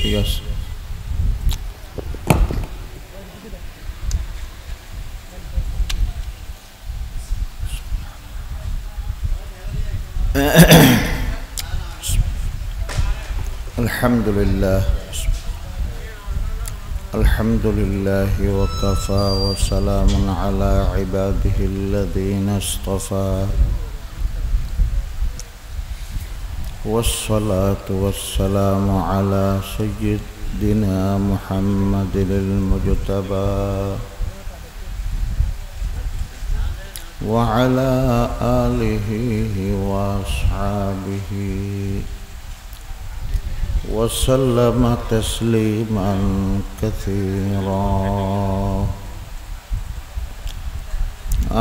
Yes. الحمد لله الحمد لله وكفى وسلام على عباده الذين اصطفى والصلاة والسلام على سيدنا محمد المجتبى وعلى آله وأصحابه وسلم تسليما كثيرا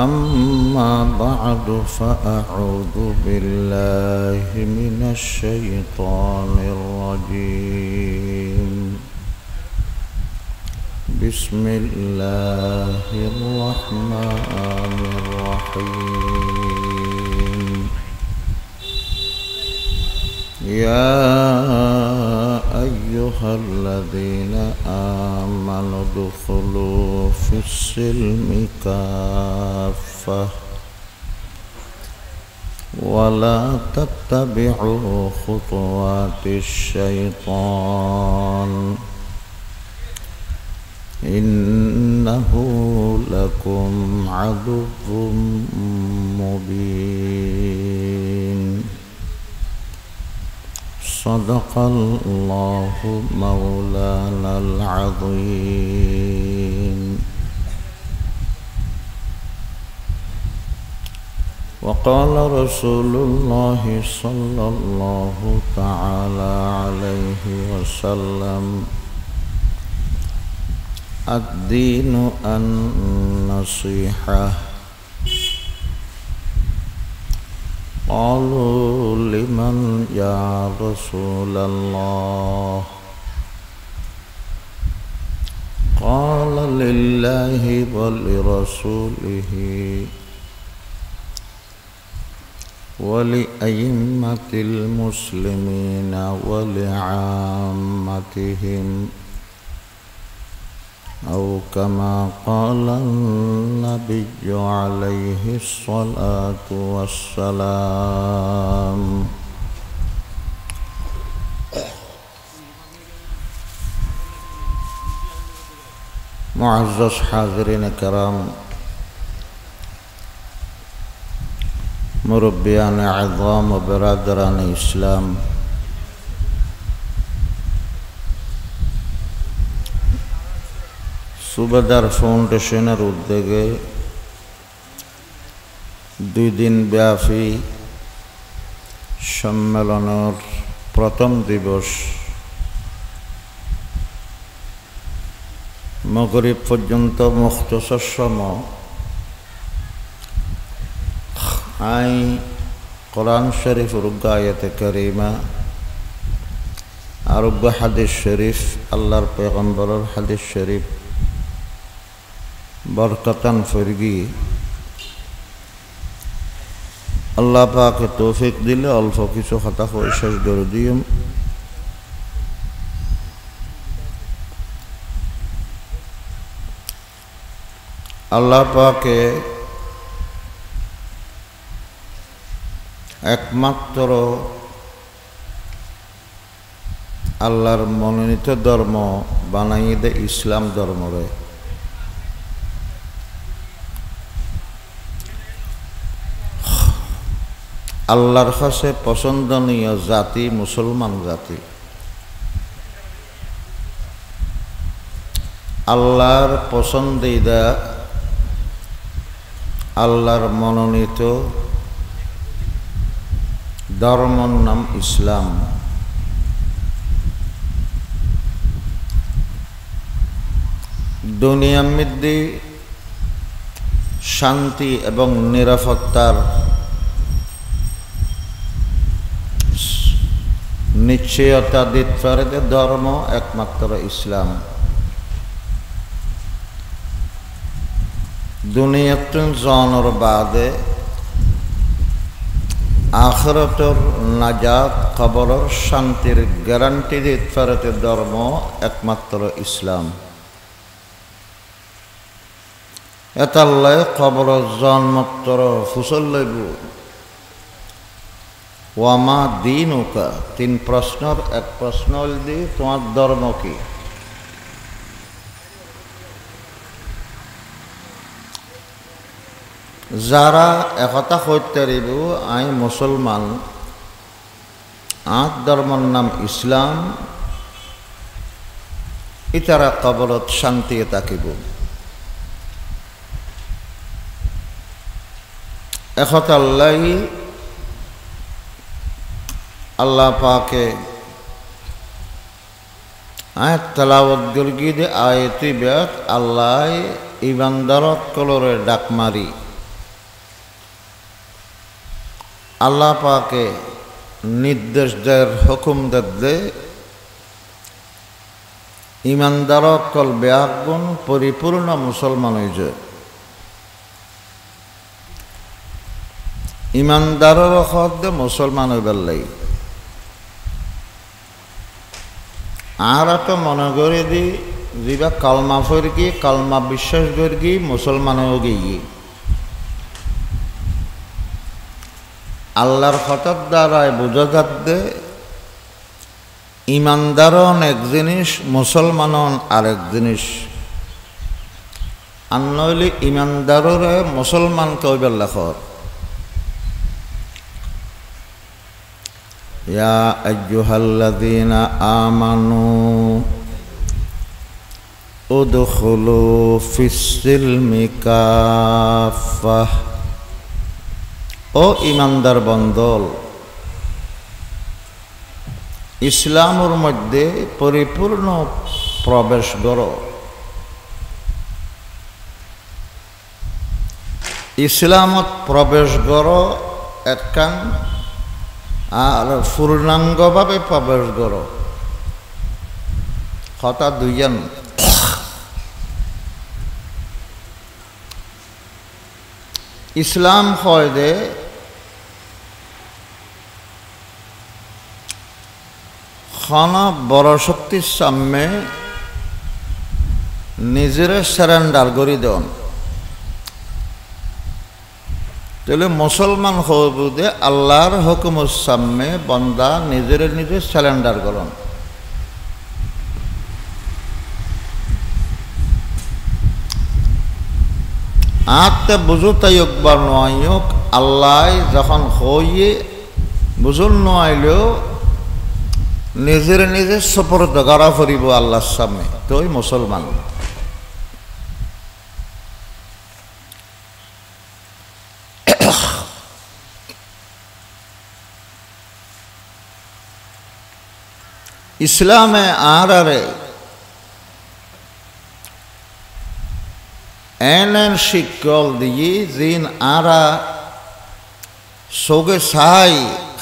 أما بعد فأعوذ بالله من الشيطان الرجيم بسم الله الرحمن الرحيم يا أيها الذين آمنوا ادخلوا في السلم كافة ولا تتبعوا خطوات الشيطان إنه لكم عدو مبين صدق الله مولانا العظيم وقال رسول الله صلى الله تعالى عليه وسلم الدين النصيحة قالوا لمن يا رسول الله قال لله ولرسوله ولأئمة المسلمين ولعامتهم أو كما قال النبي عليه الصلاة والسلام معزز حاضرين كرام مربيان عظام وبرادران إسلام সুবেদার ফাউন্ডেশনের উদ্যোগে 2 দিন ব্যাপী সম্মেলনের প্রথম দিবস মাগরিব পর্যন্ত মুখতসর সময় আই কোরআন শরীফ রুগ্গা আয়াতে কারিমা আর রুগ্গা হাদিস শরীফ আল্লাহর পয়গম্বরের হাদিস শরীফ বরকতান ফরগি আল্লাহ পাকে তৌফিক দিলে অল্প কিছু কথা হয়ে শেষ করে দিম। আল্লাহ পাকে একমাত্র আল্লাহর মনোনীত ধর্ম বানাইয়ে দে ইসলাম ধর্মরে। আল্লাহর কাছে পছন্দনীয় জাতি মুসলমান জাতি। আল্লাহর পছন্দিদা আল্লাহর মনোনীত ধর্মর নাম ইসলাম। দুনিয়ার মধ্যে শান্তি এবং নিরাপত্তার নিশ্চয়তা দিতে পারে ধর্ম একমাত্র ইসলাম। দুনিয়াতে জন্মের বাদে আখিরাতের নাজাত কবরের শান্তির গ্যারান্টি দিতে পারে ধর্ম একমাত্র ইসলাম। এতাল্লাই কবরের জন্মত্তর ফুসল লইব। ওয়ামা দীনুকা, তিন প্রশ্নের এক প্রশ্ন দি তোমার ধর্ম কি? যারা একথা কইতে পারিব আই মুসলমান, আর ধর্মের নাম ইসলাম, ইতারা কবরত শান্তি থাকিব। একথা আল্লাহ পাকে আয়াত তেলাওয়াত গর্গি দে আয়াতি বেত আল্লাহ ইমানদারত কলরে ডাক মারি আল্লাহ পাকে নির্দেশ দের হুকুম দে ইমানদারত কল বেয়াগুন পরিপূর্ণ মুসলমান হয়ে যায়। ইমানদারের খদ্দে মুসলমান হইবার লাগে। আর একটা মনে করে দি যা কালমা ফরগি কালমা বিশ্বাস করি মুসলমান হয়ে গিয়ে আল্লাহর হঠাৎ দ্বারায় বোঝা যাচ্ছে ইমানদারন এক জিনিস, মুসলমানন আরেক জিনিস। আর নইলে ইমানদাররে মুসলমান কইবার লেখর ইয়া আইয়ুহাল্লাযীনা আমানু উদখুলু ফিস-সিলমি কাফাহ। ও ইমানদার বন্দল, ইসলামের মধ্যে পরিপূর্ণ প্রবেশ করো। ইসলামত প্রবেশ করো একখান, আর পূর্ণাঙ্গভাবে প্রবেশ করো কথা দুইজন। ইসলাম হয় দে খানা বড় শক্তির সামনে নিজের সারেন্ডার করি দেন। তাহলে মুসলমান হইব দে আল্লাহর হুকুমের সামনে বন্দা নিজের নিজে সারেন্ডার করন। আত্মা বুঝো তাই একবার নয়ক আল্লাহ যখন হইয়ে বুঝুন নইলেও নিজের নিজে সপর্দ করা করিব আল্লাহর সামনে, তোই মুসলমান। ইসলামে আরে এন শিকল দিয়ে জিন আরা সোগে সাই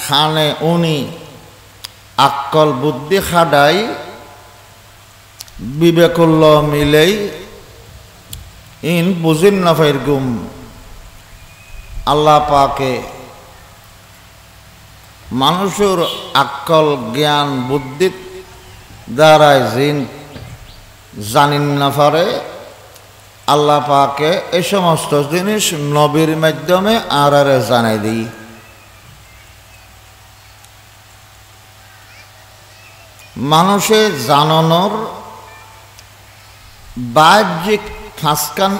খানে উনি আকল বুদ্ধি খাডাই বিবেকুল্ল মিলেই ইন বুঝিন না ফের গুম আল্লাহ পাকে মানুষের আকল জ্ঞান বুদ্ধি দ্বারায় জিন জানিন না পারে, আল্লাহ পাকে এই সমস্ত জিনিস নবীর মাধ্যমে আরে জানাই দিই। মানুষে জানানোর বাহ্যিক ফাঁসকান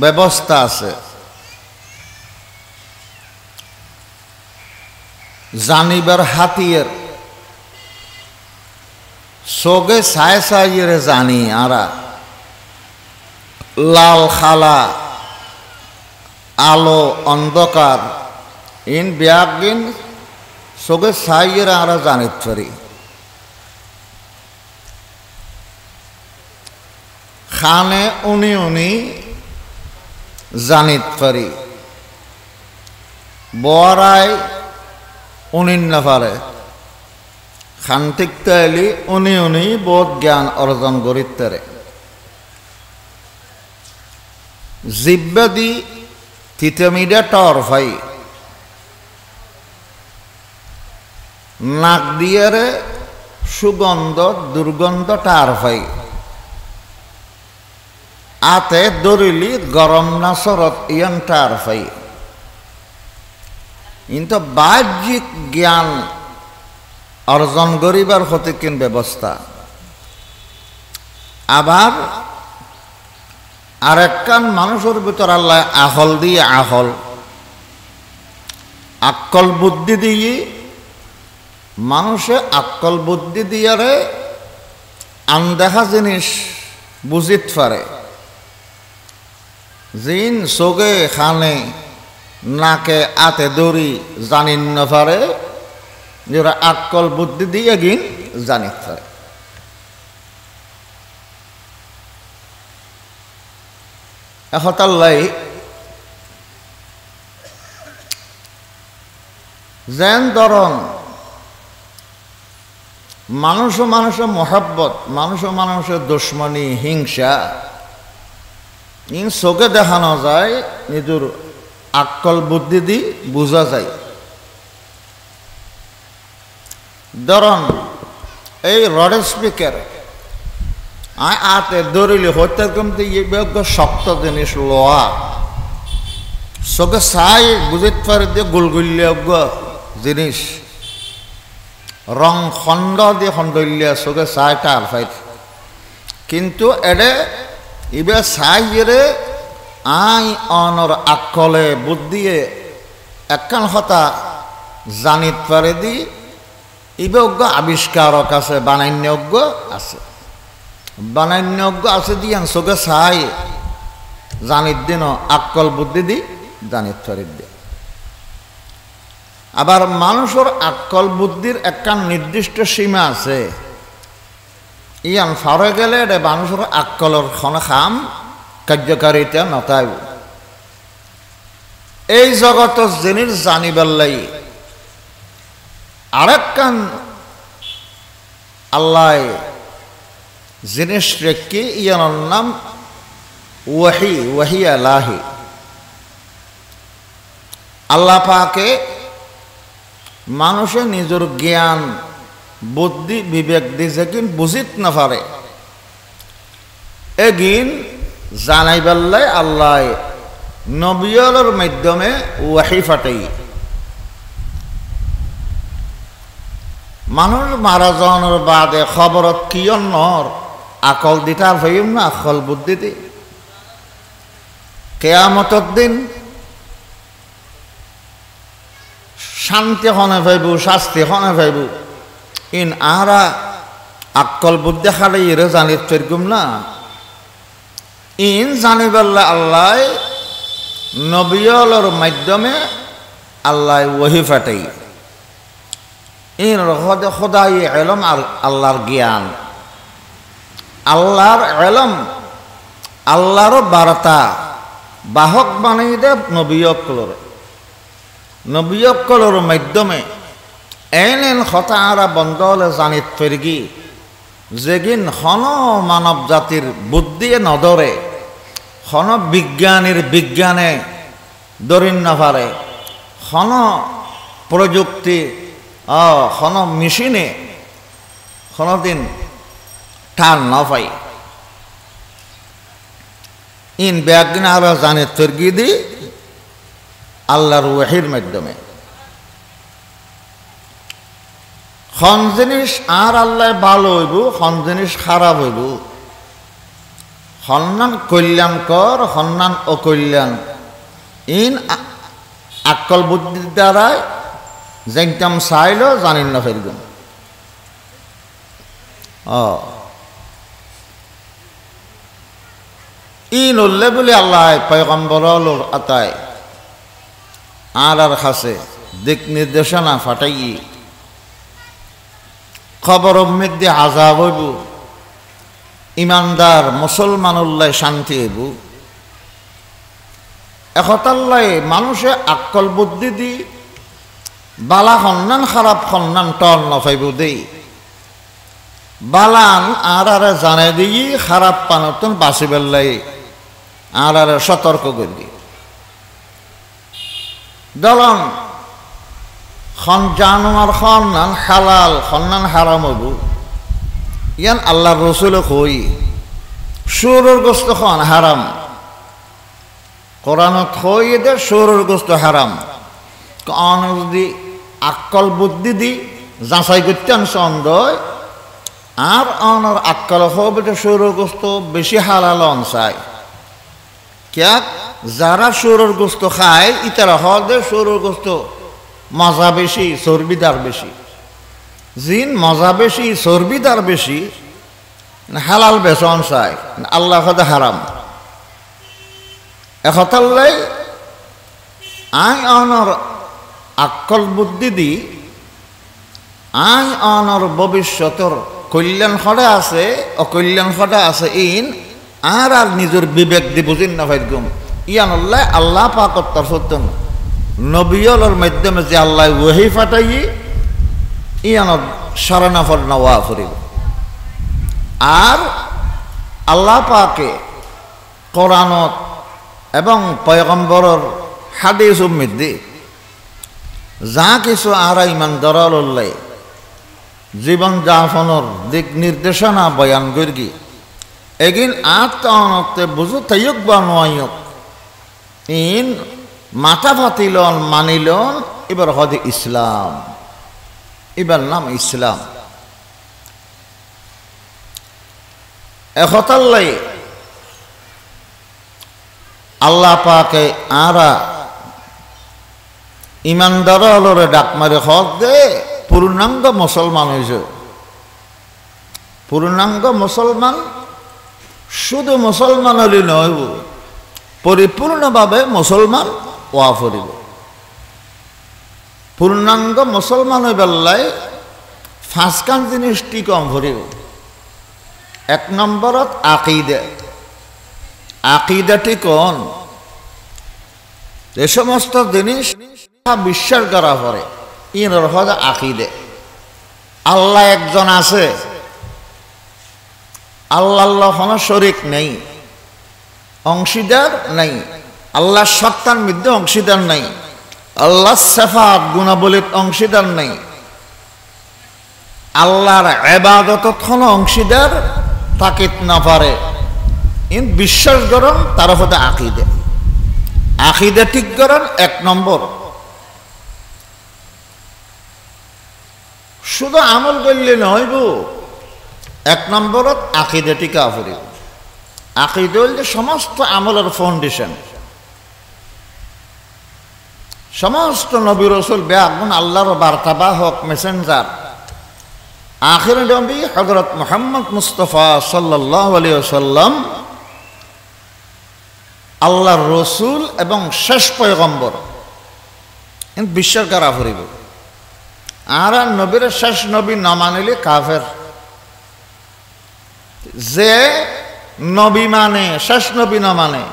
ব্যবস্থা আছে, জানিবার হাতিয়ার সোগে সায় সাইয়ের জানি আরা লাল খালা আলো অন্ধকার ইন ব্যাগিন সোগে সাইয়ের আরা জানিত পারি। খানে উনি উনি জানিত পারি, বরাই উনি না পারে। খান্তিক তাইলি উনি উনি বোধ জ্ঞান অর্জন করিতে। জিব্বাদি তিতমিডা টর ভাই নাক দিয়ে সুগন্ধ দুর্গন্ধ টার ভাই আতে দরিলি গরম না শরৎ ইয়ান টার ভাই কিন্তু বাহ্যিক জ্ঞান অর্জন করিবার হতে ব্যবস্থা আবার আরেকখান মানুষের ভিতর আল্লাহ আহল দিয়ে আহল আক্কল বুদ্ধি দিয়ে মানুষে আক্কল বুদ্ধি দিয়ারে আনদেখা জিনিস বুঝিত পারে জিন চোখে খানে নাকে আতে দড়ি জানিন না পারে যারা আক্কল বুদ্ধি দিয়ে গিন জানিত পারে এহতাল্লাই যেন ধরন মানুষের মহাব্বত মানুষের দুশ্মনী হিংসা ইন চোখে দেখানো যায় নিজের আক্কল বুদ্ধি দি বোঝা যায় ধরন এই রড স্পিকার আতে দৌড়িলে হত্যা কমতে শক্ত জিনিস লোয়া চোখে চাই বুঝিতে পারে দিয়ে গুলগুলিয়া জিনিস রং খণ্ড দিয়ে খণ্ডলিয়া চোখে চাই টার ফাইট কিন্তু এডে ইবে চাই রে আই অনর আক্কলে বুদ্ধিয়ে একখান হতা জানিত পারে দি ইবে আবিষ্কারক আছে বানান্যজ্ঞ আছে বানান্যজ্ঞ আছে দিয়ান চোখে চাই জানিত দিন আক্কল বুদ্ধি দি জানিত পারি দিয়ে আবার মানুষের আক্কল বুদ্ধির একখান নির্দিষ্ট সীমা আছে ইয়ান ফারে গেলে এটা মানুষের আক্কলের খন খাম কার্যকারিতা নতাই এই জগত জিনিস জানিবার লাই আরেকখান আল্লাহ জিনিস রেখে ইয়ানোর নাম ওয়াহি আলাহি আল্লাহ পাকে মানুষে নিজের জ্ঞান বুদ্ধি বিবেক দিছে কিন বুঝিত না পারে এগিন জানাইবাল্লাই আল্লাহ নবিয়লের মাধ্যমে ওয়াহি ফাটাই মানুষ মারা যাওয়ানোর বাদে খবরত কিয়র আকল দিতার ভাইম না আকল বুদ্ধি দি কেয়ামতর দিন শান্তি হনে ভাইব শাস্তি হনে ভাইব ইন আরা আকল বুদ্ধি খালে ইরে জানিত ফেরগুম না ইন জানিবাল্লা আল্লাহ নবিয়লের মাধ্যমে আল্লাহ ওয়াহি ফাটাই ইন খোদাই এলম আর আল্লাহর জ্ঞান আল্লাহর এলম আল্লাহর বার্তা বাহক বানাই দে নবিয়কলর মাধ্যমে এন কথা আরা বন্ধ হলে জানিত ফেরগি যেগিন হন মানব জাতির বুদ্ধি নধরে হন বিজ্ঞানীর বিজ্ঞানে দরিন না পারে হন প্রযুক্তি হন মেশিনে কোনদিন টান না পাই ইন ব্যাগদিন আরো জানে তর্গি দি আল্লাহর ওয়াহির মাধ্যমে খন জিনিস আর আল্লাহ ভালো হইব খন জিনিস খারাপ হইব হন্নান কল্যাণকর হন্নান অকল্যাণ ইন আকল বুদ্ধির দ্বারাই যেতাম চাইলেও জানিন না ফেলবেন ইন উল্লে বলে আল্লাহ পয়গম্বর আতায় আর কাছে দিক নির্দেশনা ফাটাই খবর মধ্যে আজাব হইব ইমানদার মুসলমানুল্লাহ শান্তি হইব একতাল্লাই মানুষে আকল বুদ্ধি দি বালা সন্ধান খারাপ সন্ধান টল নফাইব দেই বালান আর জানে দিই খারাপ পানতন বাঁচিবেলাই আর সতর্ক করি দলন খন জানোয়ার খন্নান হালাল খন্নান হারাম হব ইয়ান আল্লাহর রসুল কই সুরের গোস্ত খন হারাম কোরআনত কই দে সুরের গোস্ত হারাম কোন যদি আকল বুদ্ধি দি যাচাই করতে সন্দেহ আর অনর আকল হবে সুরের গোস্ত বেশি হালাল অনসায় ক্যাক যারা সুরের গোস্ত খায় ইতারা হদে সুরের গোস্ত মজা বেশি চর্বিদার বেশি জিন মজা বেশি চর্বিদার বেশি হালাল বেচন চাই আল্লাহ হদে হারাম একতাল্লাই আই অনর আকল বুদ্ধি দি আই অনর ভবিষ্যতর কল্যাণ খডা আছে অকল্যাণ খডা আছে ইন আর আর নিজের বিবেক দি বুঝিন না ভাইগুম ইয়ান আল্লাহ পাকত তার সত্যন নবিয়লের মাধ্যমে যে আল্লাহ ওহি ফাটাই ইয়ান সারানাফর নওয়া করিব আর আল্লাহ পাকে কোরআনত এবং পয়গম্বরের হাদিস উম্মিদি যা কিছু আর ইমান দরাল্লাই জীবন যাপনের দিক নির্দেশনা বয়ান করি এগিন আত্মতে বুঝু তাইক বা নয়ক ইন মাথা ফাতিলন মানিলন এবার হদে ইসলাম এবার নাম ইসলাম একতাল্লাই আল্লাহ পাকে আরা ইমানদার হলরে ডাক মারে হক দে পূর্ণাঙ্গ মুসলমান হয়েছে পূর্ণাঙ্গ মুসলমান শুধু মুসলমান হলে নয় পরিপূর্ণভাবে মুসলমান ওয়া করিব পূর্ণাঙ্গ মুসলমান হইবাল্লাই ফাঁসকান জিনিসটি কম করিব এক নম্বরত আকিদা আকিদাটি কোন যে সমস্ত জিনিস বিশ্বাস করা পরে ইনর হদ আকিদে আল্লাহ একজন আছে আল্লাহ কোনো শরিক নেই অংশীদার নেই আল্লাহ সত্তার মধ্যে অংশীদার নেই আল্লাহ সিফাত গুণাবলীর অংশীদার নেই আল্লাহর ইবাদতত কোনো অংশীদার থাকিত না পারে ইন বিশ্বাস করণ তার হতে আকিদে আকিদে ঠিক করণ এক নম্বর শুধু আমল করলে নয় গো এক নম্বরত আকিদে টিকা করিব আকিদে হল সমস্ত আমলের ফাউন্ডেশন সমস্ত নবী রাসূল বেআগুন আল্লাহর বার্তাবাহক মেসেঞ্জার আখির নবী হযরত মুহাম্মদ মুস্তাফা সাল্লাল্লাহু আলাইহি ওয়াসাল্লাম আল্লাহর রসুল এবং শেষ পয়গম্বর বিশ্বাস করা করিব আর নবীর শেষ নবী না মানিলে কাফের যে নবী মানে শেষ নবী না মানে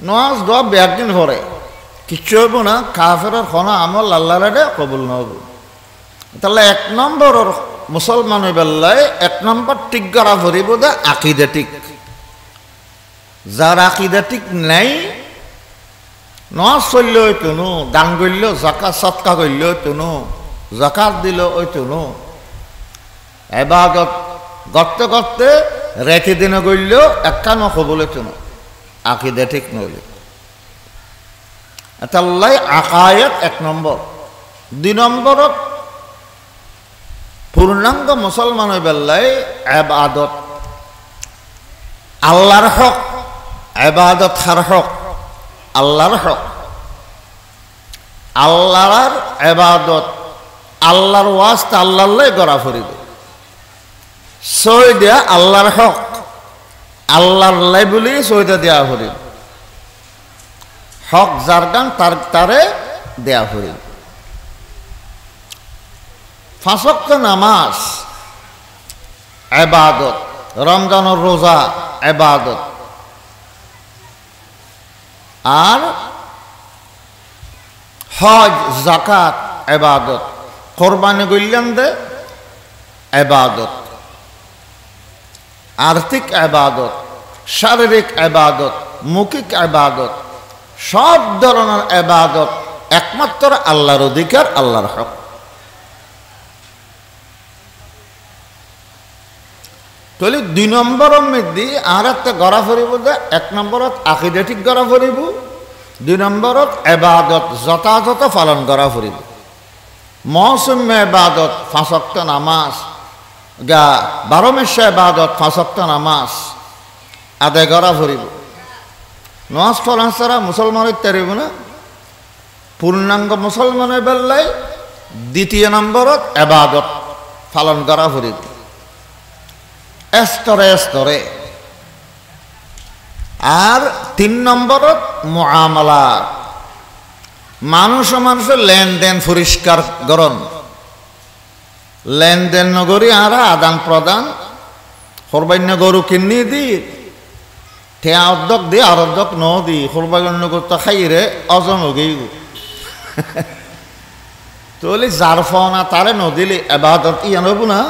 নওয়াজ দোয়া বেয়াদিন ভরে কিচ্ছু হইব না কাফের কোনো আমল আল্লাহরে কবুল নহব তাহলে এক নম্বর মুসলমান হইবাল্লাই এক নম্বর ঠিক করা করিব দে আকিদা ঠিক যার আকিদা ঠিক নাই নওয়াজ চললে ওই তুনু দান করল জাকাত সৎকা করল ওই তুনু জাকাত দিল ওই তুনু এবাদত করতে করতে রেখে দিনে করল একখানো কবলে তুনু আকিদা ঠিক নইল তাল্লাই আকায়েত এক নম্বর দুই নম্বরত পূর্ণাঙ্গ মুসলমান হইবাল্লাই ইবাদত আল্লাহর হক ইবাদত হার হক আল্লাহর হক আল্লাহর ইবাদত আল্লাহর ওয়াস্তে আল্লাহর গড়া ফরিব সই দেয়া আল্লাহর হক আল্লাহর লাই বলি সইটা দেয়া ফরিব হক যার গান তারে দেয়া ফরিব পাঁচ ওয়াক্ত নামাজ ইবাদত রমজানের রোজা ইবাদত আর হজ যাকাত ইবাদত কোরবানি গইলেন দে ইবাদত আর্থিক ইবাদত শারীরিক ইবাদত মৌখিক ইবাদত সব ধরনের ইবাদত একমাত্র আল্লাহর অধিকার, আল্লাহর হক। তাহলে 2 নম্বরের মধ্যে আর একটা গড়া ফুরিব যে 1 নম্বরত আকীদা ঠিক গড়া ফুরিব, 2 নম্বরত ইবাদত যথাযথ পালন করা ফুরিব। মৌসুম ইবাদত 5 ওয়াক্ত নামাজ, 12 মাস ইবাদত 5 ওয়াক্ত নামাজ আদায় করা ফুরিব। নামাজ পড়া ছাড়া মুসলমানের তারিব না। পূর্ণাঙ্গ মুসলমানের বেলায় 2 নম্বরত ইবাদত পালন করা ফুরিব স্তরে স্তরে। আর 3 নম্বরত মুআমালাত, মানুষের লেনদেন পরিষ্কার করণ, লেনদেন নগরী আর আদান প্রদান সর্বান্য গরু কিনি দি ঠেয়া অর্ধক দি আর অর্ধক ন দি সর্বান্য করতে খাইরে অজন হগেই তাহলে যার ফনা তারে নদিলে এবাদত ইয়ান হব না।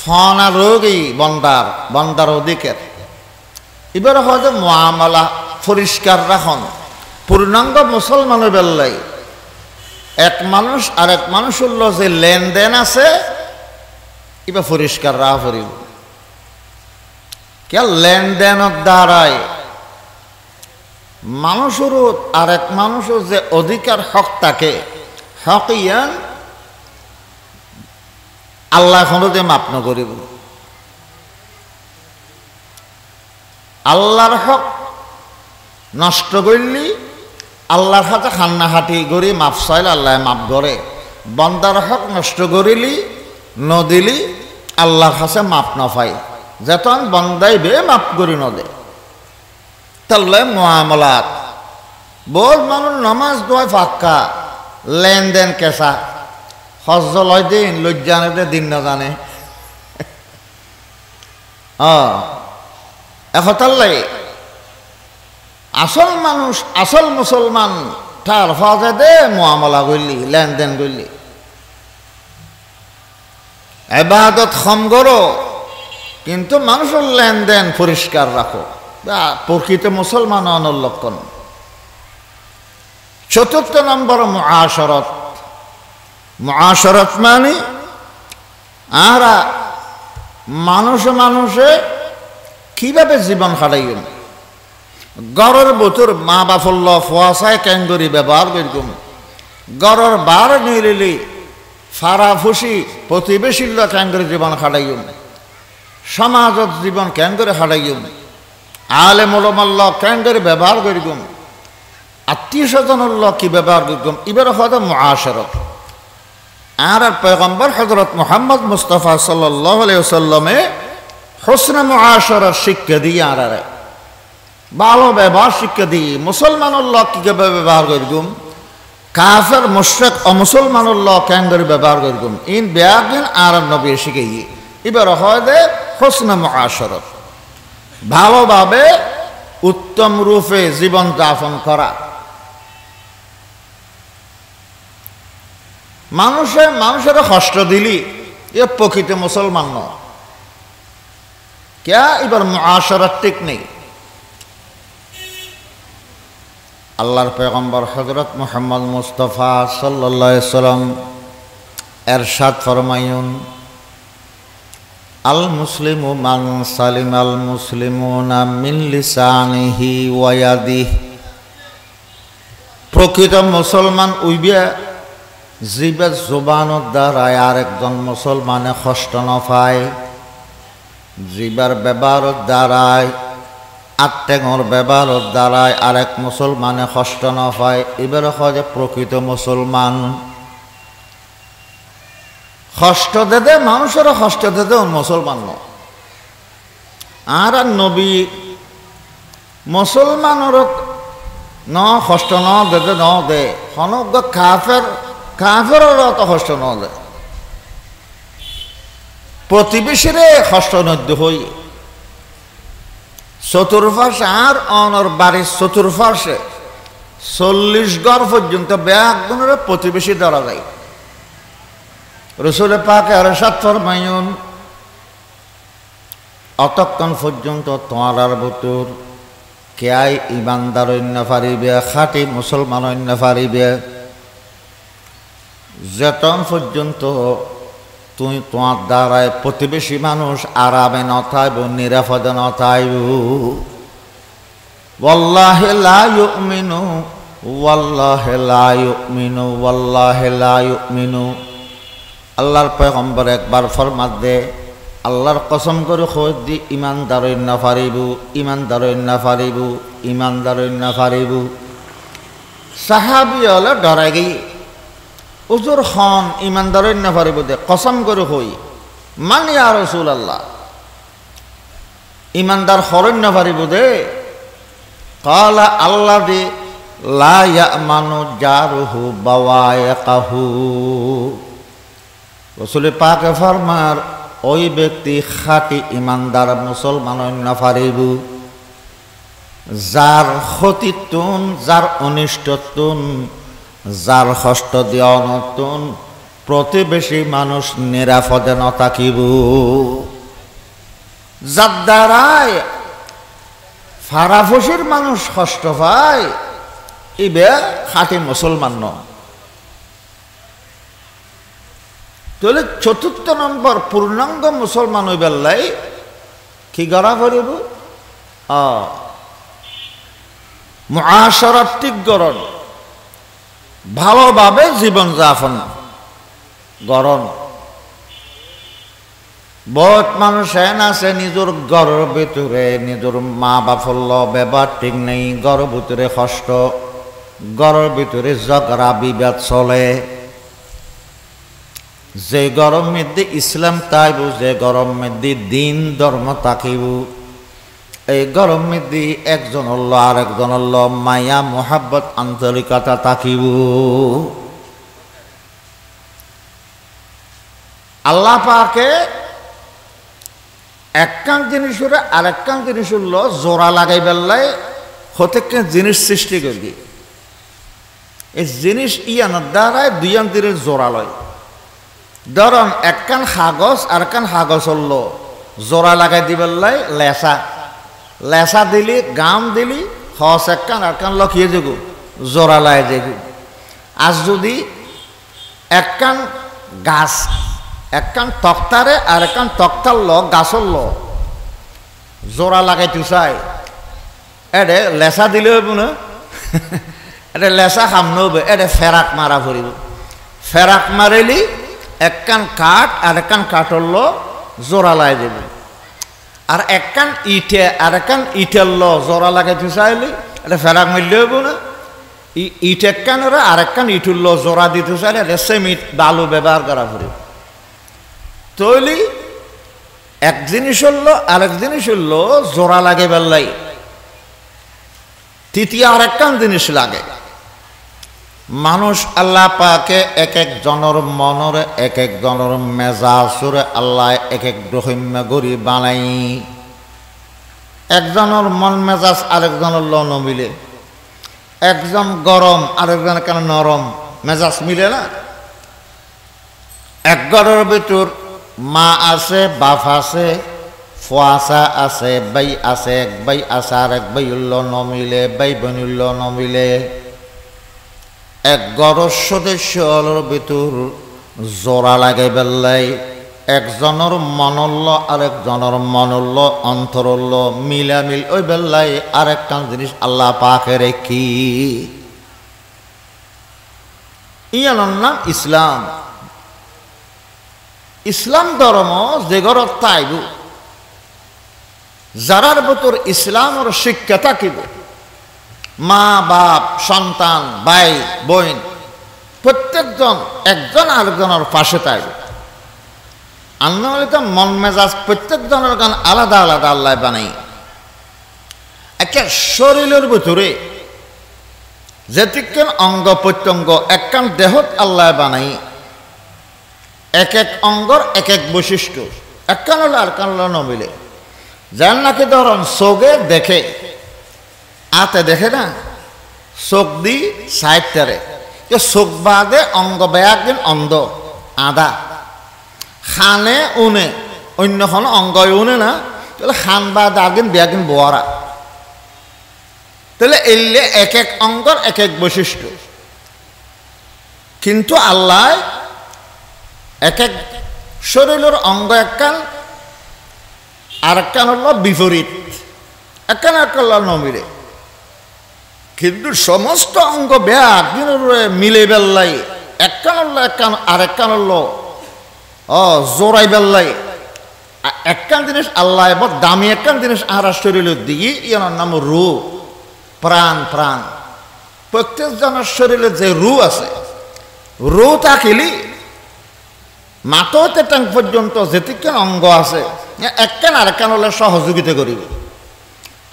ফনা রোগী বন্দার অধিকার। এবার হয়তো মুআমালা পরিষ্কার রাখন। পূর্ণাঙ্গ মুসলমানের বেলায় এক মানুষ আর এক মানুষের যে লেনদেন আছে এবার পরিষ্কার রাখা পড়িব। কে লেনদেনের দ্বারাই মানুষের আর এক মানুষের যে অধিকার হক থাকে, হক ইয়ান আল্লাহ কোনোদিন মাপ নকরিব। আল্লাহর হক নষ্ট করলি আল্লাহর হাতে খান্নাহাটি করি মাপ চাইলে আল্লাহ মাপ করে। বন্দার হক নষ্ট করিলি নদিলি আল্লাহর কাছে মাপ না পাই, যেতন বন্দাই বে মাপ করি নদে। তাহলে মুআমালাত বহুত মানুষ নামাজ দোয়া ফাক্কা, লেনদেন কেঁচা, হজ্জ লয় দিন লজ্জানে দিন না জানে। এখতাল্লাই আসল মানুষ আসল মুসলমান ঠার ফাজে দে মুআমালা করলি, লেনদেন করলি। ইবাদত কম করো কিন্তু মানুষের লেনদেন পরিষ্কার রাখো, প্রকৃত মুসলমান অনর লক্ষণ। 4 নম্বর মুআশারাত। মুআশারাত মানে আর মানুষে কিভাবে জীবন কাটাইবেন। গড়ের বতুর মা বাফল্য ফুয়াশায় ক্যাঙ্গরি ব্যবহার করুম, গড়ের বার নিলিলি ফারা ফুসি প্রতিবেশীর ক্যাঙ্গরি জীবন কাটাইম, সমাজত জীবন ক্যাঙ্গরি কাটাইম, আলেম ওলামার ক্যাঙ্গরি ব্যবহার করিম, আত্মীয় স্বজনের কি ব্যবহার করিম। এবার হয়তো মুআশারাত। আর পয়গম্বর হযরত মুহাম্মদ মুস্তাফা সাল্লাল্লাহু আলাইহি ওয়াসাল্লামে হুসনে মুআশারার শিক্ষা দিয়ে আর ভালো ব্যবহার শিক্ষা দিই। মুসলমানুল্লাহ কিভাবে ব্যবহার করগুম, কাফের মুশরিক অমুসলমানুল্লাহ কেন করে ব্যবহার করগুম, ইন বেয়াগিন আর নবী শিখাই। এবার হয় যে হুসনে মুআশারাত, ভালোভাবে উত্তম রূপে জীবন যাপন করা। মানুষের কষ্ট দিলি এ প্রকৃত মুসলমান ন কে। এবার মুআশারাত ঠিক নেই। আল্লাহর পয়গম্বর হযরত মুহাম্মদ মুস্তাফা সাল্লাল্লাহু আলাইহি সাল্লাম এরশাদ ফরমায়ুন, আল মুসলিমু মান সালিমাল মুসলিমুনা মিন লিসানিহি ওয়া ইয়াদিহি। প্রকৃত মুসলমান উইবে জিবের জবানের দ্বারাই আরেকজন মুসলমানে কষ্ট না পায়, জিবার ব্যবহারের দ্বারাই আত্মেঙর ব্যবহারের দ্বারাই আরেক মুসলমানে কষ্ট না পায়। এবার হয় যে প্রকৃত মুসলমান। কষ্ট দেদে মানুষেরও কষ্ট দেদে মুসলমান ন। আর নবী মুসলমানের ন কষ্ট ন দেদে ন দে, হনক কাফের অত কষ্ট ন দে, প্রতিবেশীরে কষ্ট নদ্য হই। চতুর্পাশে আর অনর বাড়ির চতুর্পাশে 40 গড় পর্যন্ত ব্যাগুনের প্রতিবেশী ধরা যায়। রাসূল পাক এরশাদ ফরমায়ুন, অতক্ষণ পর্যন্ত তোমার ভিতর কেয়াই ইমানদার অন্য পারিবে খাঁটি মুসলমান অন্য পারিবে যেতন পর্যন্ত তুই তোমার দ্বারায় প্রতিবেশী মানুষ আরামে নথাইব নিরাপদে নথাইব ওয়াল্লাহি লা ইউমিনু ওয়াল্লাহি লা ইউমিনু ওয়াল্লাহি লা ইউমিনু আল্লাহর পয়গম্বর একবার ফরমাত দে আল্লাহর কসম করে কই দি ইমানদার না পারিবু ইমানদার না পারিবু ইমানদার না পারিবু সাহাবী হলে ডরে গই হুজুর খান ইমানদার না পারিবু দে কসম করে কই মান ইয়া রাসূলুল্লাহ ইমানদার হরন না পারিবু দে ক্বালা আল্লাযী লা ইয়ামানু জারুহু বাওয়ায়াকাহু রাসূল পাক ফরমার ওই ব্যক্তি খাঁটি ইমানদার মুসলমান না পারিবু যার ক্ষতিতুন যার অনিষ্টতুন যার কষ্ট দিয়নতুন প্রতিবেশী মানুষ নিরাপদে ন থাকিব যার দ্বারায় ফারাফসির মানুষ কষ্ট পায় ইবে খাঁটি মুসলমান ন তাহলে চতুর্থ নম্বর পূর্ণাঙ্গ মুসলমান হই বেল্লাই কি করা করিব মুআশারাতিক গরণ ভালোভাবে জীবনযাপন গরণ বহুত মানুষ এন আছে নিজের ঘরের ভিতরে নিজের মা বাপল্য ব্যবহার ঠিক নেই ঘরের ভিতরে কষ্ট ঘরের ভিতরে ঝগড়া বিবাদ চলে যে গরম মধ্যে ইসলাম তাইব যে গরম মধ্যে দিন ধর্ম তাকিব এই গরম মধ্যে একজন হল আর একজন হল মায়া মোহাব্বত আন্তরিকতা তাকিব আল্লাহ পাকে একখান জিনিস আর একখান জিনিস হল জোড়া লাগাই বেল্লাই প্রত্যেক জিনিস সৃষ্টি করি এই জিনিস ইয়ানোর দ্বারায় দুইয়ান জিনিস জোড়া লয় ধরুন একখান কাগজ আর একখান কাগজ হল জোড়া লাগাই দিবেলাই লেসা লেসা দিলি গাম দিলি হস একখান আর একখান লখিয়ে যাগু জোড়া লাই যাগু আজ যদি একখান গাছ একখান তক্তারে আর একখান তক্তার ল গাছর ল জোড়া লাগাইতে চাই এডে লেসা দিলে হইব না এটা লেসা খাম নবে এটা ফেরাক মারা ফুরিব ফেরাক মারিলি একখান কাঠ আর একখান কাঠর ল জোড়া লাই দেবে আর একখান ইটে আর একখান ইটের ল জোড়া লাগাইতে চাইলি এটা ফেরাক মারলে হইব না ইট একখান আর একখান ইটুর ল জোড়া দিতে চাইলে এটা সেম ইট বালু ব্যবহার করা ফুরিব তৈলি এক জিনিস হল আরেক জিনিস হল জোড়া লাগে বেল্লাই তৃতীয় আর একখান জিনিস লাগে মানুষ আল্লাহ পাকে এক এক জনের মনের এক এক জনের মেজাজরে আল্লাহ এক এক রহিম গরি বানাই একজনের মন মেজাজ আরেকজনের ল নমিলে একজন গরম আরেকজন কেন নরম মেজাজ মিলে না এক ঘরের ভিতর মা আছে বাপ আছে ফুয়াশা আছে বাই আছে এক বাই আছে আর এক বাই উল্ল নমিলে বাই বনুল্ল নমিলে এক ঘরের সদস্যর ভিতর জোড়া লাগে বেল্লাই একজনের মনল্ল আরেকজনের মনল্ল অন্তরল্ল মিলামিল ওই বেল্লাই আরেকটা জিনিস আল্লাহ পাকে রেখি ইয়ানোর নাম ইসলাম ইসলাম ধর্ম যে ঘরত তাইব যারার ভিতর ইসলামের শিক্ষা থাকিব মা বাপ সন্তান ভাই বোন প্রত্যেকজন একজন আরেকজনের পাশে তাইব আল্লাহ মন মেজাজ প্রত্যেকজনের গান আলাদা আলাদা আল্লাহ বানাই একটা শরীরের ভিতরে যেতিক্ষণ অঙ্গ প্রত্যঙ্গ একখান দেহত আল্লাহ বানাই এক এক অঙ্গর এক এক বৈশিষ্ট্য একখান হলে আর কান হলো নমিলে যার নাকি ধরুন চোখে দেখে আতে দেখে না চোখ দি সাইডটারে চোখ বাদে অঙ্গ বেয়াকিন অন্ধ আদা খানে উনে অন্য কোনো অঙ্গ উনে না তাহলে খান বাদে আগিন বেয়াকিন বোয়ারা তাহলে এলে এক এক অঙ্গর এক এক বৈশিষ্ট্য, কিন্তু আল্লাহ এক এক শরীরের অঙ্গ একখান আর একখান হলো বিপরীত, একখান একখান নমিরে, কিন্তু সমস্ত অঙ্গ ব্যাগ মিলে বেল্লাই একখান হলো একখান আর একখান হলো জোড়াই বেল্লাই একখান জিনিস আল্লাহ এবার দামি একখান জিনিস আর শরীরের দিকে ইয়ার নাম রু, প্রাণ। প্রাণ প্রত্যেক জনের শরীরে যে রু আছে, রু থাকিলি মাথতে টাং পর্যন্ত যেতিক্ষণ অঙ্গ আছে একখান আরেকখান হলে সহযোগিতা করিব।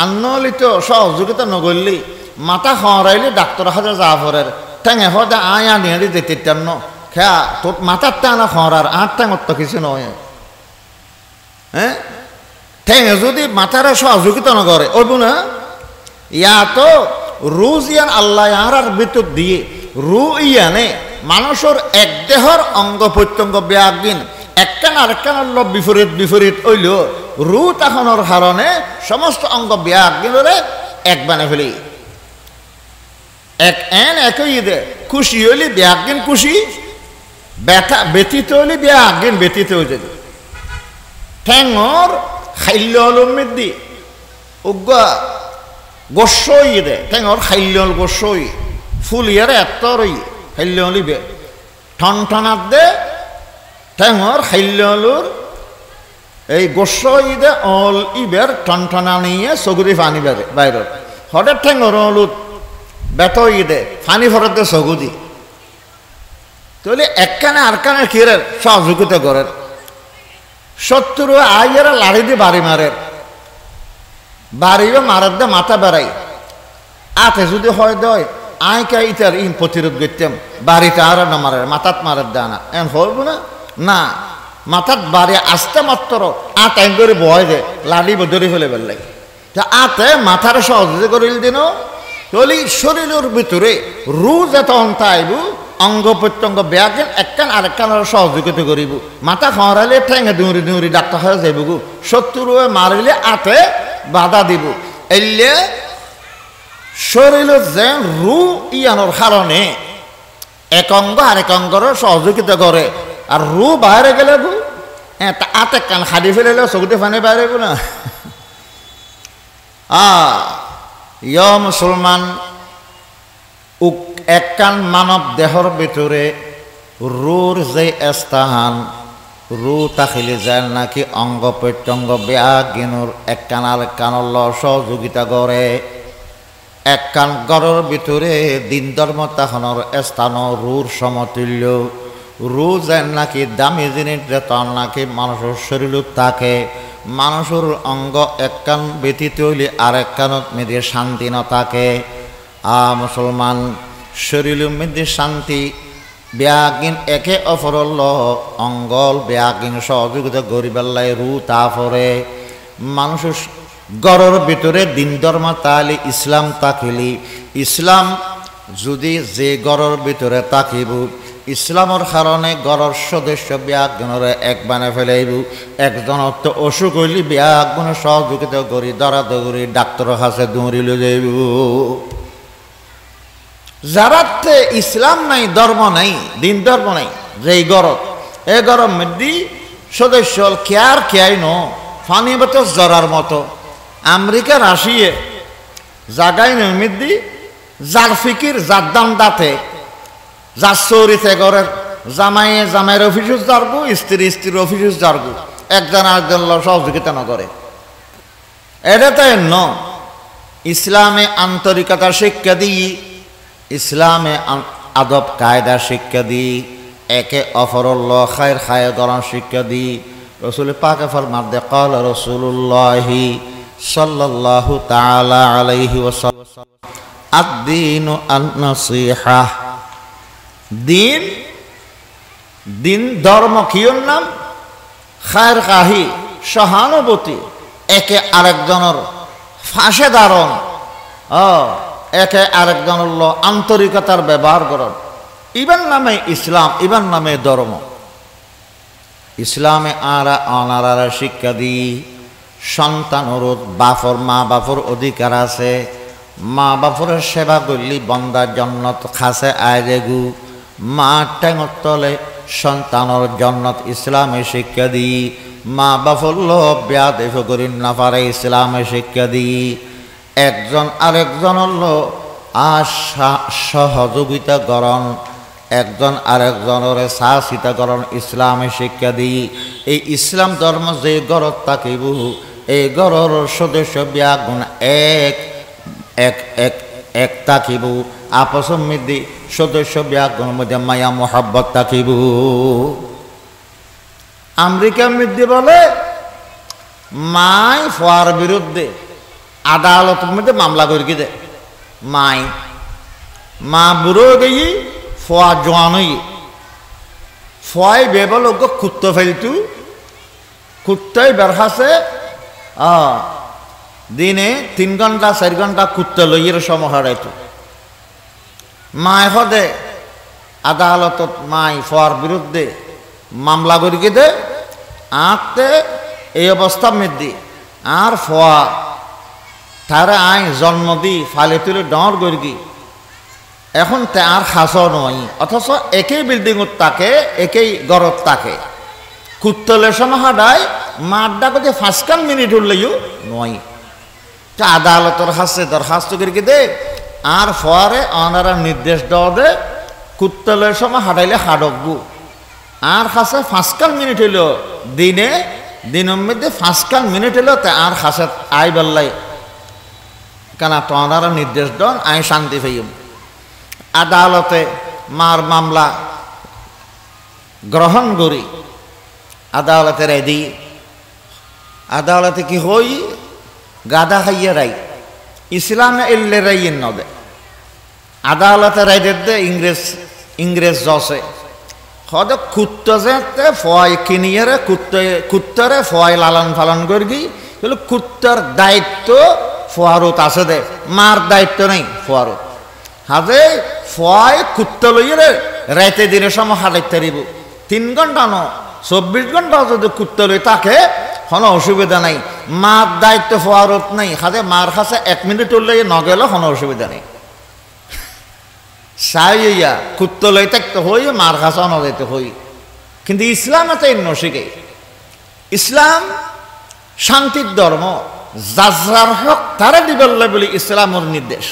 আন্নলি তো সহযোগিতা নগরলি মাথা খরাইলি ডাক্তার হাজার জাফরের ঠেঙে হদা আয় আনিয়ে দিতে ন খেয়া তোর মাথার টানা খরার আর ঠেঙর তো কিছু নয়। হ্যাঁ, ঠেঙে যদি মাথার সহযোগিতা নগরে ওইব না, ইয়া তো রুজ ইয়ান আল্লাহ আর ভিতর দিয়ে রু ইয়ানে মানুষের এক দেহর অঙ্গ প্রত্যঙ্গ ব্যাগিন একখান আরেকখান বিপরীত বিপরীত হইল রু তখনের কারণে সমস্ত অঙ্গ ব্যাগিনরে এক বানে ফেলি, এক এন একই দে খুশি হইলি ব্যাগিন খুশি, ব্যথা ব্যতীত হইলি ব্যাগিন ব্যতীত হয়ে যাবে। ঠ্যাঙর খাইল হলমিদি উগা গোসই দে ঠ্যাঙর খাইল গোসই ফুলিয়ার এতরই খাইল হলিবে ঠন ঠনাত দে ঠ্যাঙর খাইল হলুর এই গোসই দে অল ইবের ঠন ঠনা নিয়ে চগুদি পানি বাইর হঠাৎ ঠ্যাঙর হলুদ বেতই দে ফানি ফরত দে চগুদি, তাহলে একখানে আরখানে কিরের সহযোগিতা করেন। শত্রু আইয়ারা লাড়ি দিয়ে বাড়ি মারের, বাড়িও মারার দে মাথা বেড়াই আতে যদি হয় দয় আইকা ইটার ইন প্রতিরোধ করতাম বাড়িতে আর না মারে মাথাত মারার দেয় না এন হইব না, না মাথাত বাড়ি আসতে মাত্র আত আইন করে বয় দে লাড়ি ধরে ফেলে বেলাই তা আতে মাথার সহযোগিতা করিল দিন, তাহলে শরীরের ভিতরে রুজ এত অন্তাইব অঙ্গ প্রত্যঙ্গ ব্যাগেন একখান আরেকখান সহযোগিতা করিব। মাথা খরাইলে ঠেঙে দৌড়ি দৌড়ি ডাক্তার হয়ে যাইব গো, শত্রু মারিলে আতে বাধা দিব। এলে শরীরের যে রু ইয়ানোর কারণে এক অঙ্গ আরেক অঙ্গর সহযোগিতা করে, আর রু বাইরে গেলে গো আতে কান খাদি ফেলে চকুতে ফানে বাইরে গো না। মুসলমান একখান মানব দেহর ভিতরে রুর যে স্থান রু থাকিলে যায় নাকি অঙ্গ প্রত্যঙ্গ ব্যাগিনুর একখান আরেকখান সহযোগিতা করে। একখান গড়ের ভিতরে দিন ধর্ম তাহনের স্থান রুর সমতুল্য, রু যেন নাকি দামি জিনিস যেতন নাকি মানুষের শরীর থাকে, মানুষের অঙ্গ একখান ব্যতীত হইলে আর একখানত মেয়েদের শান্তি ন থাকে। মুসলমান শরীরের মধ্যে শান্তি ব্যাগিন একে অপরল অঙ্গল ব্যাগিন সহযোগিতা গরিবাল্লাই রু তারপরে মানুষের গড়ের ভিতরে দিন ধর্ম তাহলে ইসলাম তাকিলি, ইসলাম যদি যে গড়ের ভিতরে তাকিব ইসলামের কারণে গড়ের সদস্য ব্যাগগুণরে এক বানে ফেলাইব, একজনের তো অসুখ হইলে ব্যাগগুণ সহযোগিতা করি দরাদরি ডাক্তারের কাছে দৌড়িলে যাইব। যারাতে ইসলাম নাই ধর্ম নাই দিন ধর্ম নাই যেই গরম এই গরম মধ্যে সদস্য কেয়ার কেয়াই ন ফানি মতো জরার মতো আমেরিকা রাশিয়ে জাগাই মধ্যে যার ফিকির যার দাম দাতে যার চৌরিতে ঘরের জামাইয়ে জামাইয়ের অফিসে যারগু স্ত্রী স্ত্রীর অফিসে যারগু একজন আরেকজন সহযোগিতা না করে, এটা তাই ন ইসলামে আন্তরিকতা শিক্ষা দিই, ইসলামে আদব কায়দা শিক্ষা দিই, একে অপরল্ল খায়ের খায় গরম শিক্ষা দিই। রসুল পাকে ফরমাতে ক্বাল রাসূলুল্লাহি সাল্লাল্লাহু তাআলা আলাইহি ওয়াসাল্লাম আদ-দীনু আন-নাসীহা, দিন দিন ধর্ম কিয়র নাম খায়ের খাহি সহানুভূতি, একে আরেকজনের ফাঁসে দারণ একে আরেকজনের আন্তরিকতার ব্যবহার করেন, ইবার নামে ইসলাম ইবার নামে ধর্ম। ইসলামে আনারা শিক্ষা দিই সন্তানের বাপর মা বাপর অধিকার আছে, মা বাপরের সেবা করলি বন্দার জন্নত খাসে আয়রেগু মা টেঙর তলে সন্তানের জন্নত ইসলামে শিক্ষা দি মা বাপর বিয়া দেফ করি না পারে ইসলামে শিক্ষা দি একজন আরেকজনের সহযোগিতা করণ একজন আরেকজনের সাহসিতা করণ ইসলামে শিক্ষা দি এই ইসলাম ধর্ম যে গড়ত থাকিব এই গড়র সদস্য বিয়া গুণ এক এক এক এক থাকিব আপস মধ্যে সদস্য বিয়াগুণ মধ্যে মায়া মোহাব্বত থাকিব আমেরিকার মধ্যে বলে মাই ফোয়ার বিরুদ্ধে আদালতের মধ্যে মামলা করি দে মাই মা বুড়ো গেই ফোয়া জোয়ান হই ফোয়াই বেবল কুত্ত ফেলতু কুত্তাই বেরহাসে দিনে 3 ঘন্টা 4 ঘন্টা কুত্তা লইয়ের সময় হারাইতো মায় হদে আদালতত মাই ফোয়ার বিরুদ্ধে মামলা করি দে আঁকতে এই অবস্থা মেদি আর ফোয়া তারা আই জন্ম দি ফালে তুলে ডর গর্গি এখন তে আর খাস নয় অথচ একই বিল্ডিংত থাকে একই গড়ত থাকে কুত্তলের সময় হাডায় মার ডাকে 5 মিনিট উঠলেও নয় আদালতের হাসে দরখাস্ত করি দে আর ফোয়ারে অনারা নির্দেশ দেওয়া দে কুত্তলের সময় হাডাইলে হাডকবু আর খাসে 5 মিনিট হইল দিনের মধ্যে 5 মিনিট হইল তে আর খাসে আই বেল্লাই কেন তো অনারা নির্দেশ দেন আই শান্তি পাইম আদালতে মার মামলা গ্রহণ করি আদালতে রায় আদালতে কি হই গাদা খাইয়ে রাই ইসলামে এলে রাই নদে আদালতে রায় দে ইংরেজ জসে হদ কুত্ত যে ফয় কিনিয়ে কুত্তরে ফয় লালন পালন করি কুত্তর দায়িত্ব ফোয়ারত আছে দে মার দায়িত্ব নেই ফোয়ারত হাজে ফয় কুত্ত লইয়ে রাইতে দিনের সময় হারাইতে দিব 3 ঘন্টা 24 ঘন্টা যদি কুত্ত লই তাকে কোনো অসুবিধা নাই মার দায়িত্ব ফোয়ারত নেই হাজে মার কাছে 1 মিনিট উঠলে নগেল কোনো অসুবিধা নেই সাইয়া কুত্ত লই থাকতে হই মার কাছে নজাইতে হই কিন্তু ইসলাম এত শিখে ইসলাম শান্তির ধর্ম যার হক তারা দিবল্লা বলে ইসলামের নির্দেশ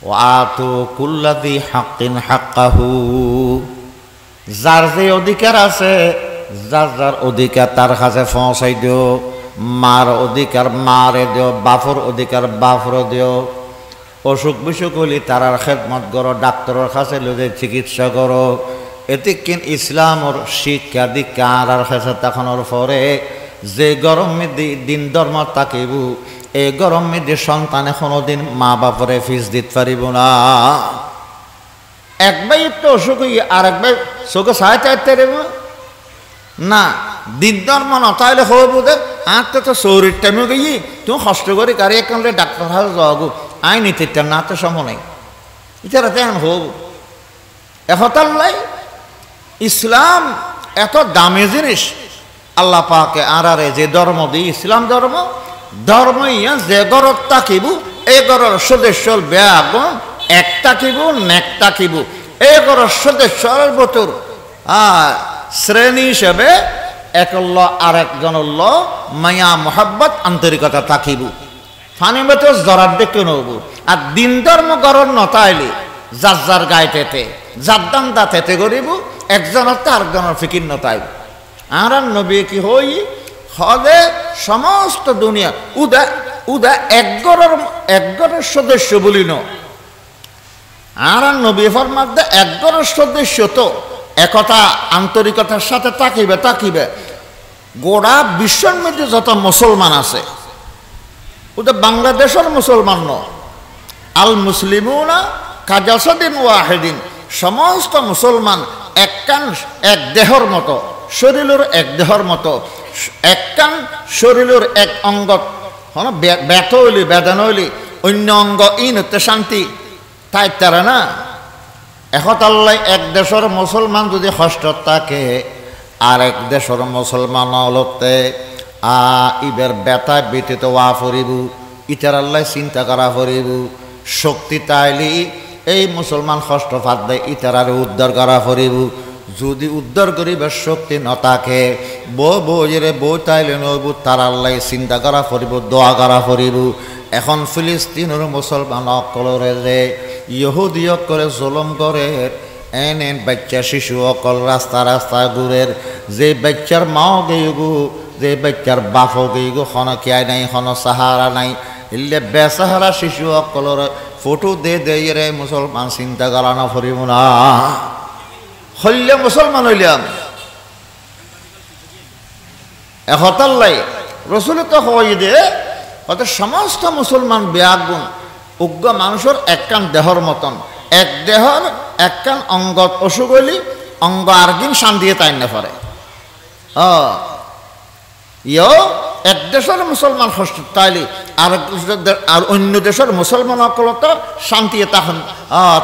ওয়াতু কুল্লাযী হাক্কিন হাক্কাহু যার যে অধিকার আছে যার অধিকার তার কাছে পৌঁছাই দিও মার অধিকার মারে দিও বাপর অধিকার বাপর দিও অসুখ বিসুখ হলে তারার খেদমত করো ডাক্তারের কাছে লোকে চিকিৎসা করো এতে কিন ইসলামর শিক্ষা দীক্ষা আর কাছে তখনর পরে যে গরম মেদি দিন ধর্ম থাকিব এই গরম মেদি সন্তানে কোনোদিন মা বাপরে ফিস দিতে পারিব না একবার একটু অসুখ হইয়া আর একবার চোখে সাড়ে চাইতে দেব না দিন ধর্ম না তাহলে হবো দে আর তো শরীর টাইমে গিয়ে তুমি কষ্ট করে গাড়ি একাউন্টে ডাক্তার হাতে যাওয়াগো আই নিতে না তো সময় নেই এটা তেমন হব এহতাল্লাই ইসলাম এত দামি জিনিস আল্লাহ পাকে আরারে যে ধর্ম দিই ইসলাম ধর্ম ইয়া যে গরত তাকিব এই গরর সদস্য বেআগুন এক তাকিব নেক তাকিব এই গরর সদস্যর বতর শ্রেণী হিসেবে একল্ল আর একজনল্ল মায়া মোহাব্বত আন্তরিকতা তাকিব ফানি মতো জরার দেখে নব আর দিন ধর্ম গরর নতাইলে যার গাইতেতে যার দাম দা তেতে করিব একজনের তো আরেকজনের ফিকির নতাইব আর নবী কি হই হলে সমস্ত দুনিয়া উদা একগরের সদস্য বলিন আর নবী ফরমাতে একগরের সদস্য তো একতা আন্তরিকতার সাথে তাকিবে গোড়া বিশ্বের মধ্যে যত মুসলমান আছে ওটা বাংলাদেশের মুসলমান ন আল মুসলিমুনা কাজাসাদিন ওয়াহিদিন সমস্ত মুসলমান এক দেহর মতো শরীরের এক দেহর মতো একখান শরীরের এক অঙ্গ ব্যথ হইলি বেদনা হইলি অন্য অঙ্গ ইন হতে শান্তি তাই তারা না একতাল্লাই এক দেশের মুসলমান যদি কষ্ট থাকে আর এক দেশের মুসলমান হলতে ইবের ব্যথা ব্যতীত ওয়া ফুরিব ইতার আল্লাহ চিন্তা করা করিব শক্তি তাইলি এই মুসলমান কষ্ট ফাঁদ দেয় ইতার উদ্ধার করা করিব যদি উদ্ধার করিবার শক্তি নথাকে বউ তাইলে নব তার আল্লাহ চিন্তা করা করিব দোয়া করা করিব এখন ফিলিস্তিনের মুসলমান অকলরে যে ইহুদি অকলে জুলুম করে এন বাচ্চা শিশু অকল রাস্তা রাস্তা ঘুরের যে বাচ্চার মাও গেইগু যে বাচ্চার বাপও গেইগু খন কিয়াই নাই খন সাহারা নাই ইল্লে বেসাহারা শিশু অকলর ফটো দে রে মুসলমান চিন্তা করানো ফুরিব না হইলে মুসলমান হইলাম এহতাল্লাই রসুলে তো হই দে অত সমস্ত মুসলমান ব্যাগুণ উগ্র মানুষের একখান দেহর মতন এক দেহর একখান অঙ্গত অসুখ হইলি অঙ্গ আরগিন শান্তিয়ে তাই না পারে এক দেশের মুসলমান কষ্ট তাইলি আর অন্য দেশের মুসলমান অকলত শান্তিয়ে তখন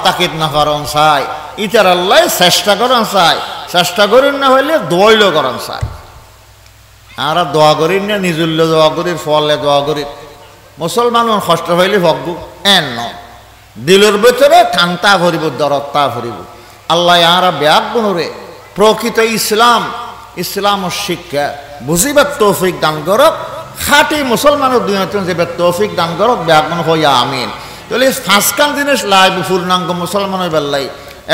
তাকিদ না করন চাই ইতার আল্লাহ চেষ্টা করন চাই চেষ্টা করেন না হইলে দোয়াইল করন চাই আর দোয়া করিন না নিজুল্য দোয়া করি ফলে দোয়া করি মুসলমান কষ্ট হইলে ভগবু এন ন দিলের ভিতরে কান্তা ভরিব দরত্তা ভরিব আল্লাহ আর ব্যাগ গুণরে প্রকৃত ইসলাম শিক্ষা বুঝিবার তৌফিক দান করক খাটি মুসলমানের দুনিয়াতে যে তৌফিক দান করক ব্যাগুন হইয়া আমিন তাহলে পাঁচখান জিনিস লাইব পূর্ণাঙ্গ মুসলমানের বেল্লাই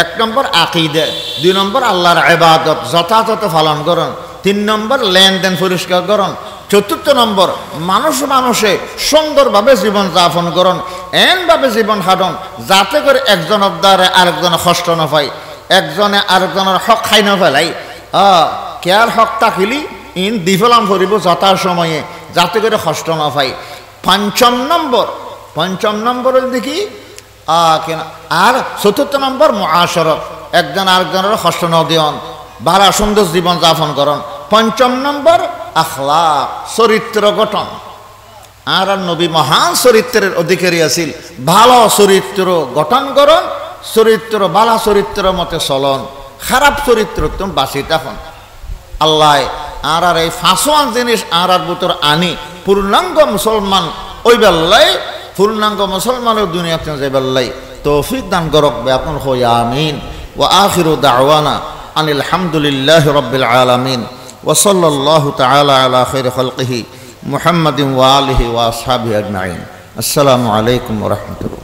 এক নম্বর আকিদে দুই নম্বর আল্লাহর ইবাদত যথাযথ পালন করুন তিন নম্বর লেনদেন পরিষ্কার করুন চতুর্থ নম্বর মানুষে সুন্দরভাবে জীবন যাপন করুন এমনভাবে জীবন হাঁটন যাতে করে একজনের দ্বারা আরেকজনের কষ্ট না পাই একজনে আরেকজনের হক খাই না ফেলাই কেয়ার হক থাকিলি ইন দিফলাম করিব যথা সময়ে যাতে করে কষ্ট না পাই পঞ্চম নম্বর দেখি আর চতুর্থ নম্বর মুআশারাত একজন আরেকজনের কষ্ট ন দিয়ন ভালো সুন্দর জীবন যাপন করুন পঞ্চম নম্বর আখলাক চরিত্র গঠন আর নবী মহান চরিত্রের অধিকারী আছিল ভালো চরিত্র গঠন করুন চরিত্র ভালো চরিত্র মতে চলন খারাপ চরিত্র তুমি বাঁচি তখন আল্লাহ আর এই ফাঁসোয়ান জিনিস আর ভিতর আনি পূর্ণাঙ্গ মুসলমান ওই বেল্লাই পূর্ণাঙ্গ মুসলমানের দুনিয়াতে যে বেল্লাই তৌফিক দান করক ব্যাপন হইয়া আমিন ওয়া আখিরু দাওয়ানা আনিল হামদুলিল্লাহি রাব্বিল আলামিন ওয়া সাল্লাল্লাহু তাআলা আলা খাইরি খালকিহি মুহাম্মাদিন ওয়া আলিহি ওয়া আসহাবিহি আজমাইন আসসালামু আলাইকুম ওয়া রাহমাতুল্লাহ।